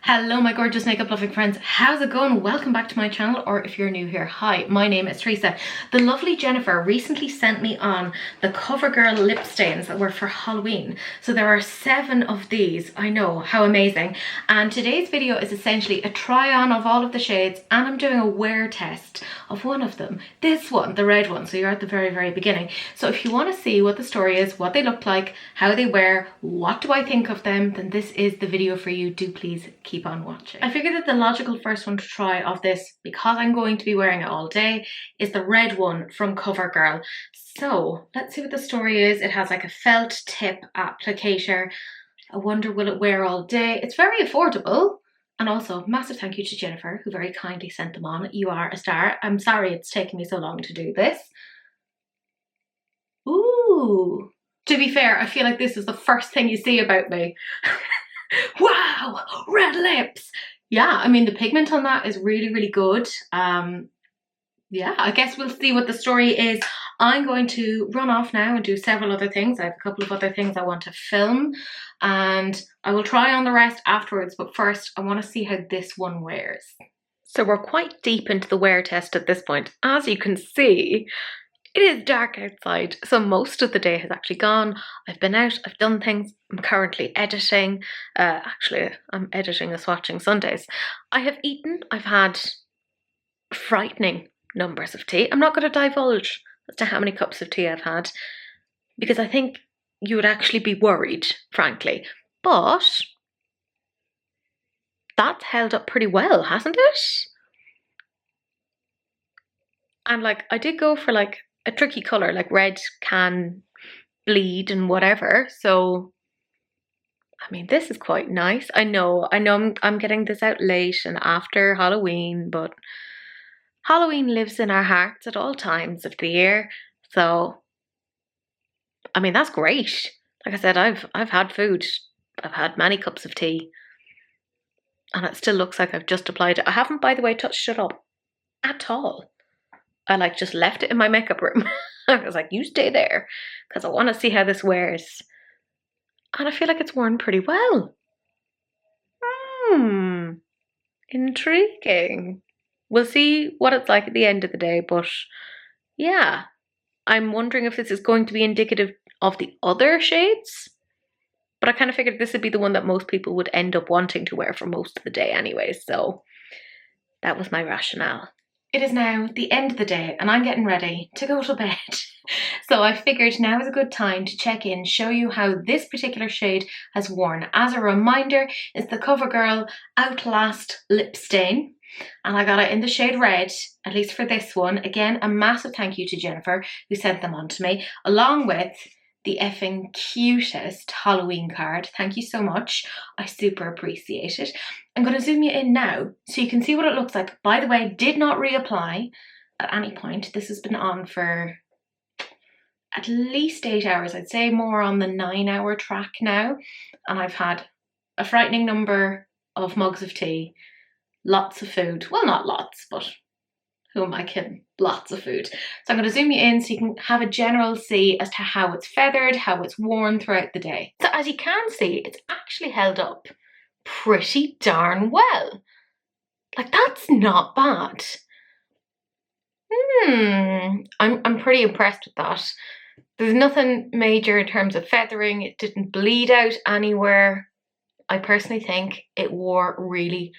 Hello my gorgeous makeup loving friends, how's it going? Welcome back to my channel, or if you're new here, hi, my name is Teresa. The lovely Jennifer recently sent me on the Covergirl Lipstains that were for Halloween. So there are 7 of these, I know, how amazing. And today's video is essentially a try on of all of the shades, and I'm doing a wear test of one of them. This one, the red one, so you're at the very beginning. So if you want to see what the story is, what they look like, how they wear, what do I think of them, then this is the video for you. Do please keep on watching. I figured that the logical first one to try of this, because I'm going to be wearing it all day, is the red one from Covergirl. So let's see what the story is. It has like a felt tip applicator. I wonder, will it wear all day? It's very affordable. And also, massive thank you to Jennifer, who very kindly sent them on. You are a star. I'm sorry it's taken me so long to do this. Ooh. To be fair, I feel like this is the first thing you see about me. Wow, red lips. Yeah, I mean, the pigment on that is really good. Yeah, I guess we'll see what the story is. I'm going to run off now and do several other things. I have a couple of other things I want to film, and I will try on the rest afterwards, but first I want to see how this one wears. So we're quite deep into the wear test at this point. As you can see, it is dark outside, so most of the day has actually gone. I've been out, I've done things. I'm currently editing. Actually, I'm editing a swatching Sundays. I have eaten. I've had frightening numbers of tea. I'm not going to divulge as to how many cups of tea I've had, because I think you would actually be worried, frankly. But that's held up pretty well, hasn't it? And like, I did go for like a tricky colour, like red can bleed and whatever. So, I mean, this is quite nice. I know I'm getting this out late and after Halloween, but Halloween lives in our hearts at all times of the year. So, I mean, that's great. Like I said, I've had food. I've had many cups of tea. And it still looks like I've just applied it. I haven't, by the way, touched it up at all. I like just left it in my makeup room. I was like, you stay there, because I want to see how this wears. And I feel like it's worn pretty well. Intriguing. We'll see what it's like at the end of the day, but yeah. I'm wondering if this is going to be indicative of the other shades. But I kind of figured this would be the one that most people would end up wanting to wear for most of the day anyway, so that was my rationale. It is now the end of the day and I'm getting ready to go to bed. So I figured now is a good time to check in, show you how this particular shade has worn. As a reminder, it's the Covergirl Outlast Lipstain. And I got it in the shade red, at least for this one. Again, a massive thank you to Jennifer who sent them on to me, along with the effing cutest Halloween card. Thank you so much. I super appreciate it. I'm going to zoom you in now so you can see what it looks like. By the way, did not reapply at any point. This has been on for at least 8 hours. I'd say more on the 9-hour track now. And I've had a frightening number of mugs of tea, lots of food. Well, not lots, but who am I kidding? Lots of food. So I'm going to zoom you in so you can have a general see as to how it's feathered, how it's worn throughout the day. So as you can see, it's actually held up pretty darn well. Like, that's not bad. I'm pretty impressed with that. There's nothing major in terms of feathering. It didn't bleed out anywhere. I personally think it wore really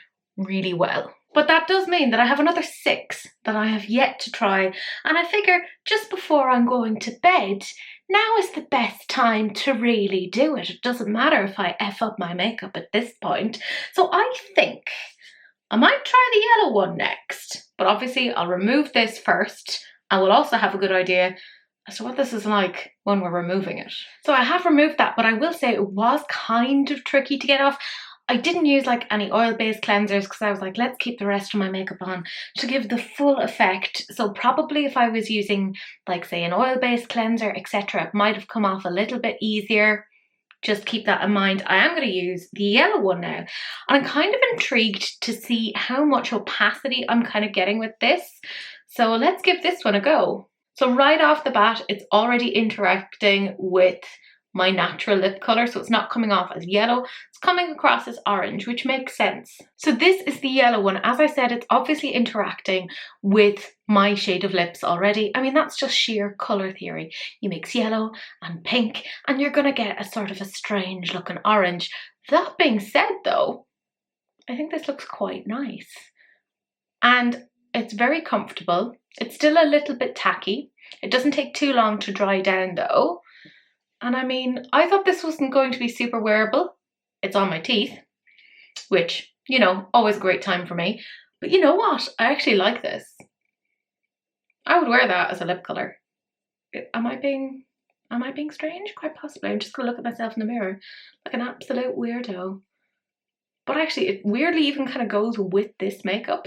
well. But that does mean that I have another 6 that I have yet to try. And I figure just before I'm going to bed, now is the best time to really do it. It doesn't matter if I F up my makeup at this point. So I think I might try the yellow one next. But obviously I'll remove this first. I will also have a good idea as to what this is like when we're removing it. So I have removed that, but I will say it was kind of tricky to get off. I didn't use like any oil-based cleansers because I was like, let's keep the rest of my makeup on to give the full effect. So probably if I was using like say an oil-based cleanser, etc., it might have come off a little bit easier. Just keep that in mind. I am going to use the yellow one now. And I'm kind of intrigued to see how much opacity I'm kind of getting with this. So let's give this one a go. So right off the bat, it's already interacting with my natural lip colour, so it's not coming off as yellow, it's coming across as orange, which makes sense. So this is the yellow one. As I said, it's obviously interacting with my shade of lips already. I mean, that's just sheer colour theory. You mix yellow and pink and you're gonna get a sort of a strange looking orange. That being said though, I think this looks quite nice. And it's very comfortable. It's still a little bit tacky. It doesn't take too long to dry down though. And I mean, I thought this wasn't going to be super wearable. It's on my teeth, which, you know, always a great time for me. But you know what? I actually like this. I would wear that as a lip colour. Am I being strange? Quite possibly. I'm just gonna look at myself in the mirror like an absolute weirdo. But actually, it weirdly even kind of goes with this makeup.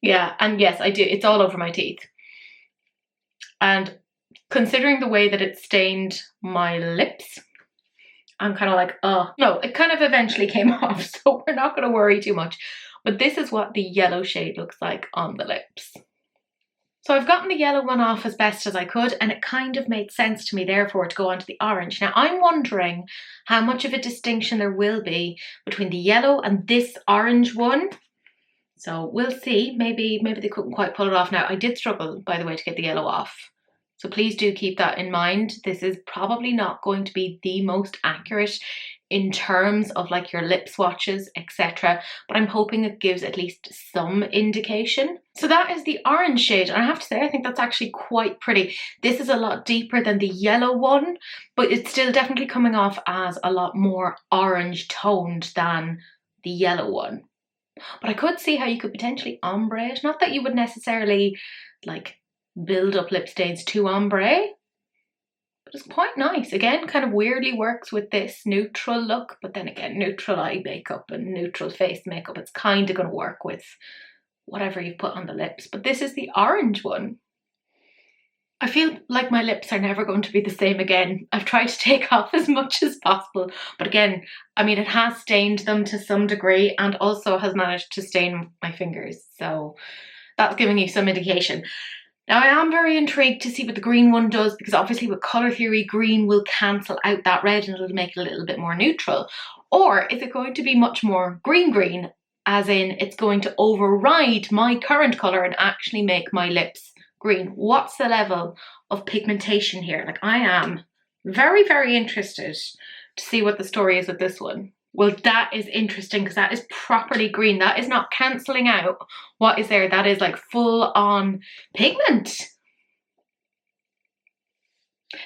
Yeah, and yes, I do. It's all over my teeth. And considering the way that it stained my lips, I'm kind of like, oh. No, it kind of eventually came off, so we're not going to worry too much. But this is what the yellow shade looks like on the lips. So I've gotten the yellow one off as best as I could, and it kind of made sense to me, therefore, to go on to the orange. Now, I'm wondering how much of a distinction there will be between the yellow and this orange one. So we'll see. Maybe they couldn't quite pull it off. Now, I did struggle, by the way, to get the yellow off. So please do keep that in mind. This is probably not going to be the most accurate in terms of like your lip swatches, etc. But I'm hoping it gives at least some indication. So that is the orange shade. And I have to say, I think that's actually quite pretty. This is a lot deeper than the yellow one, but it's still definitely coming off as a lot more orange toned than the yellow one. But I could see how you could potentially ombre it. Not that you would necessarily like build up lip stains to ombre, but it's quite nice. Again, kind of weirdly works with this neutral look, but then again, neutral eye makeup and neutral face makeup, it's kind of going to work with whatever you've put on the lips. But this is the orange one. I feel like my lips are never going to be the same again. I've tried to take off as much as possible, but again, I mean, it has stained them to some degree and also has managed to stain my fingers. So that's giving you some indication. Now, I am very intrigued to see what the green one does, because obviously with colour theory, green will cancel out that red and it'll make it a little bit more neutral. Or is it going to be much more green, as in it's going to override my current colour and actually make my lips green? What's the level of pigmentation here? Like, I am very, very interested to see what the story is with this one. Well, that is interesting because that is properly green. That is not cancelling out what is there. That is like full on pigment.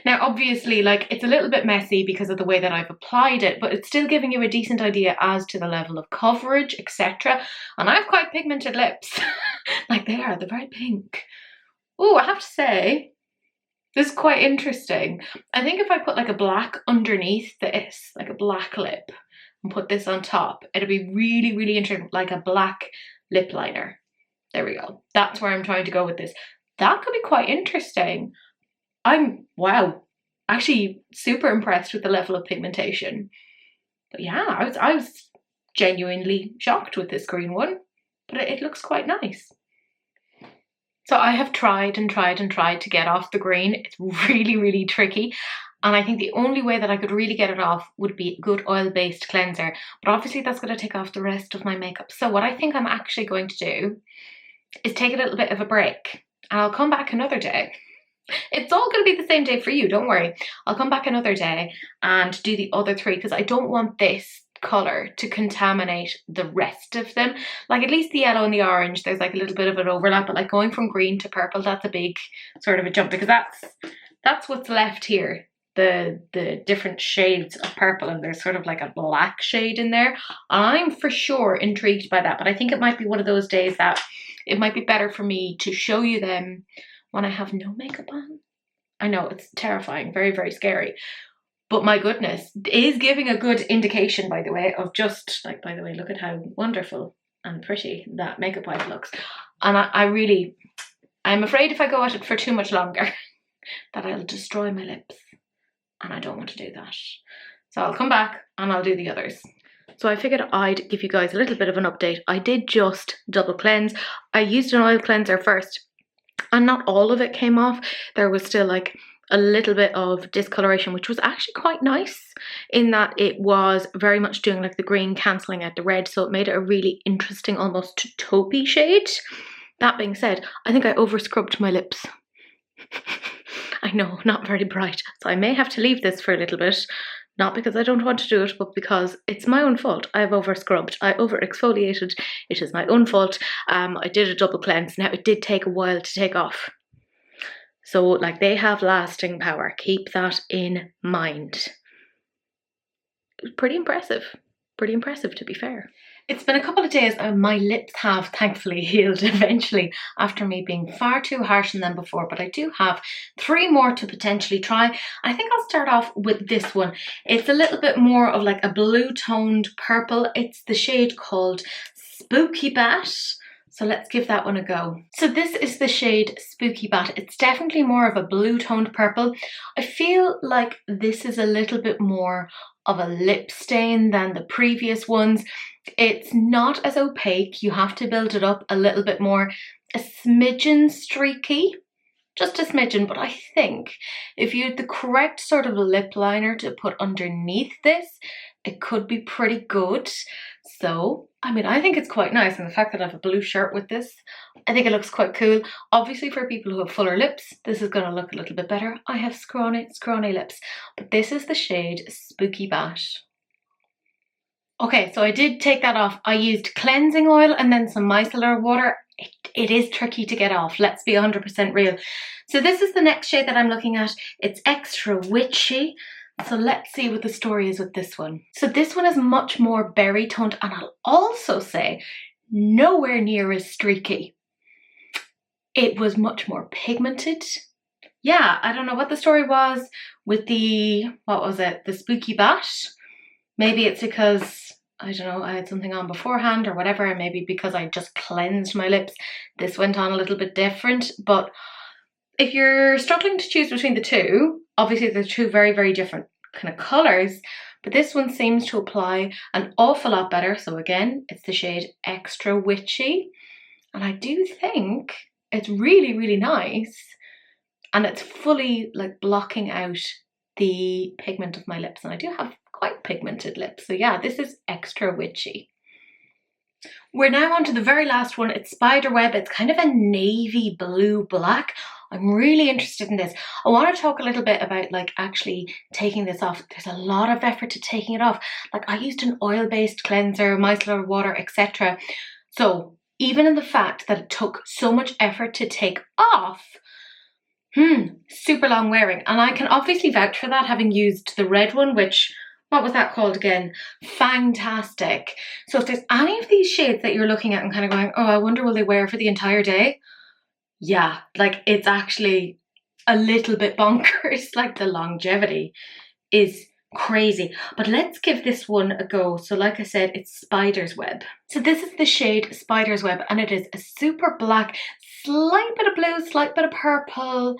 Now, obviously, like, it's a little bit messy because of the way that I've applied it, but it's still giving you a decent idea as to the level of coverage, etc. And I have quite pigmented lips. Like, they're very pink. Oh, I have to say, this is quite interesting. I think if I put like a black underneath this, like a black lip, and put this on top, it'll be really, really interesting, like a black lip liner. There we go. That's where I'm trying to go with this. That could be quite interesting. Wow, actually super impressed with the level of pigmentation. But yeah, I was genuinely shocked with this green one, but it looks quite nice. So I have tried and tried and tried to get off the green. It's really, really tricky. And I think the only way that I could really get it off would be a good oil-based cleanser. But obviously that's going to take off the rest of my makeup. So what I think I'm actually going to do is take a little bit of a break. And I'll come back another day. It's all going to be the same day for you, don't worry. I'll come back another day and do the other three, because I don't want this colour to contaminate the rest of them. Like, at least the yellow and the orange, there's like a little bit of an overlap, but like going from green to purple, that's a big sort of a jump, because that's what's left here. The different shades of purple, and there's sort of like a black shade in there. I'm for sure intrigued by that, but I think it might be one of those days that it might be better for me to show you them when I have no makeup on. I know, it's terrifying, very, very scary. But my goodness, it is giving a good indication, by the way, of just like, by the way, look at how wonderful and pretty that makeup wipe looks. And I'm afraid if I go at it for too much longer that I'll destroy my lips. And I don't want to do that. So I'll come back and I'll do the others. So I figured I'd give you guys a little bit of an update. I did just double cleanse. I used an oil cleanser first, and not all of it came off. There was still like a little bit of discoloration, which was actually quite nice in that it was very much doing like the green cancelling out the red, so it made it a really interesting, almost taupey shade. That being said, I think I over scrubbed my lips. I know, not very bright, so I may have to leave this for a little bit. Not because I don't want to do it, but because it's my own fault. I've over scrubbed, I over exfoliated. It is my own fault. I did a double cleanse. Now it did take a while to take off. So like they have lasting power. Keep that in mind. It was pretty impressive. Pretty impressive, to be fair. It's been a couple of days and my lips have thankfully healed eventually after me being far too harsh on them before, but I do have 3 more to potentially try. I think I'll start off with this one. It's a little bit more of like a blue toned purple. It's the shade called Spooky Bat. So let's give that one a go. So this is the shade Spooky Bat. It's definitely more of a blue toned purple. I feel like this is a little bit more of a lip stain than the previous ones. It's not as opaque. You have to build it up a little bit more. A smidgen streaky. Just a smidgen, but I think if you had the correct sort of lip liner to put underneath this, it could be pretty good. So, I mean, I think it's quite nice, and the fact that I have a blue shirt with this, I think it looks quite cool. Obviously, for people who have fuller lips, this is going to look a little bit better. I have scrawny lips, but this is the shade Spooky Bat. Okay, so I did take that off. I used cleansing oil and then some micellar water. It is tricky to get off, let's be 100% real. So this is the next shade that I'm looking at. It's Extra Witchy. So let's see what the story is with this one. So this one is much more berry toned, and I'll also say nowhere near as streaky. It was much more pigmented. Yeah, I don't know what the story was with the, what was it, the Spooky Bat. Maybe it's because, I don't know, I had something on beforehand or whatever, and maybe because I just cleansed my lips, this went on a little bit different. But if you're struggling to choose between the two, obviously they're two very, very different kind of colours, but this one seems to apply an awful lot better. So again, it's the shade Extra Witchy, and I do think it's really, really nice, and it's fully like blocking out the pigment of my lips, and I do have quite pigmented lips. So yeah, this is Extra Witchy. We're now on to the very last one. It's Spiderweb. It's kind of a navy blue black. I'm really interested in this. I want to talk a little bit about like actually taking this off. There's a lot of effort to taking it off. Like I used an oil-based cleanser, micellar water, etc. So even in the fact that it took so much effort to take off, super long wearing. And I can obviously vouch for that, having used the red one, which, what was that called again? Fangtastic. So if there's any of these shades that you're looking at and kind of going, oh, I wonder will they wear for the entire day? Yeah, like it's actually a little bit bonkers. Like the longevity is crazy. But let's give this one a go. So like I said, it's Spider's Web. So this is the shade Spider's Web, and it is a super black, slight bit of blue, slight bit of purple,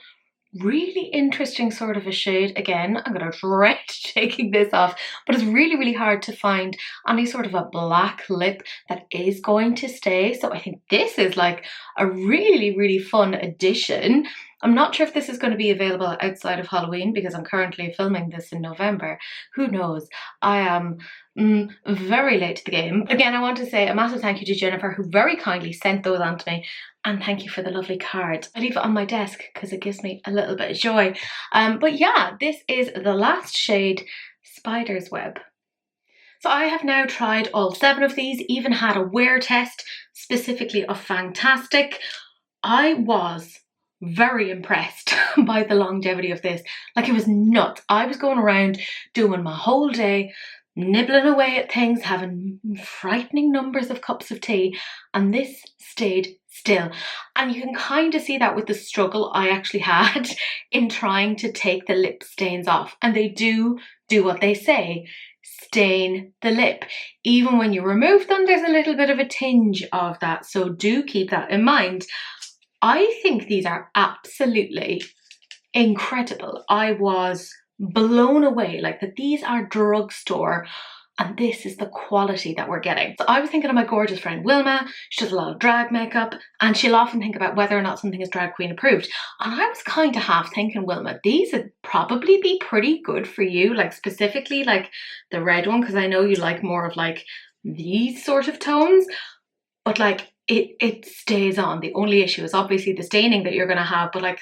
really interesting sort of a shade. Again, I'm gonna dread taking this off, but it's really, really hard to find any sort of a black lip that is going to stay. So I think this is like a really, really fun addition. I'm not sure if this is going to be available outside of Halloween because I'm currently filming this in November. Who knows? I am very late to the game. Again, I want to say a massive thank you to Jennifer, who very kindly sent those on to me. And thank you for the lovely card. I leave it on my desk because it gives me a little bit of joy. But yeah, this is the last shade, Spider's Web. So I have now tried all 7 of these, even had a wear test specifically of Fangtastic. I was very impressed by the longevity of this. Like it was nuts. I was going around doing my whole day, nibbling away at things, having frightening numbers of cups of tea, and this stayed still. And you can kind of see that with the struggle I actually had in trying to take the lip stains off. And they do what they say, stain the lip. Even when you remove them, there's a little bit of a tinge of that, so do keep that in mind. I think these are absolutely incredible. I was blown away, like that these are drugstore And this is the quality that we're getting. So I was thinking of my gorgeous friend Wilma. She does a lot of drag makeup, and she'll often think about whether or not something is drag queen approved. And I was kind of half thinking, Wilma, these would probably be pretty good for you, like specifically like the red one, because I know you like more of like these sort of tones, but like it stays on. The only issue is obviously the staining that you're gonna have, but like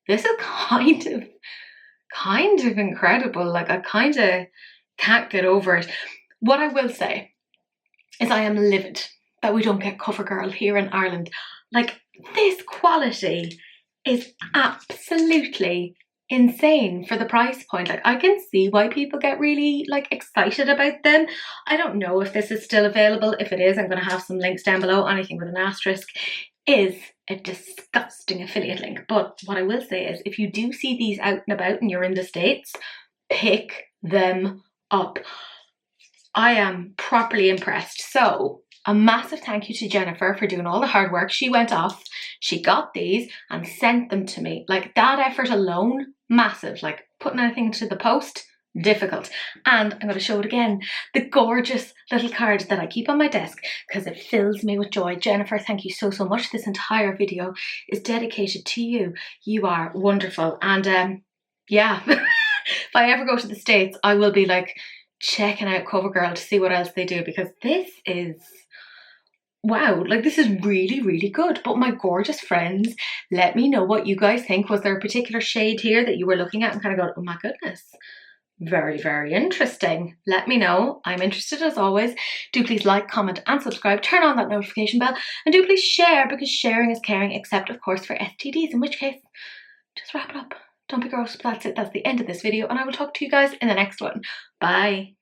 this is kind of incredible. Like I kind of can't get over it. What I will say is I am livid that we don't get Covergirl here in Ireland. Like, this quality is absolutely insane for the price point. Like, I can see why people get really like excited about them. I don't know if this is still available. If it is, I'm going to have some links down below. Anything with an asterisk is a disgusting affiliate link. But what I will say is if you do see these out and about and you're in the States, pick them up. I am properly impressed. So a massive thank you to Jennifer for doing all the hard work. She went off, she got these and sent them to me. Like that effort alone, massive. Like putting anything to the post, difficult. And I'm going to show it again. The gorgeous little card that I keep on my desk because it fills me with joy. Jennifer, thank you so much. This entire video is dedicated to you. You are wonderful. And yeah, if I ever go to the States, I will be like checking out Covergirl to see what else they do, because this is, wow, like this is really good. But my gorgeous friends, let me know what you guys think. Was there a particular shade here that you were looking at and kind of going, oh my goodness, very interesting? Let me know. I'm interested as always. Do please like, comment and subscribe, turn on that notification bell, and do please share, because sharing is caring, except of course for STDs, in which case just wrap it up. Don't be gross. That's it. That's the end of this video, and I will talk to you guys in the next one. Bye.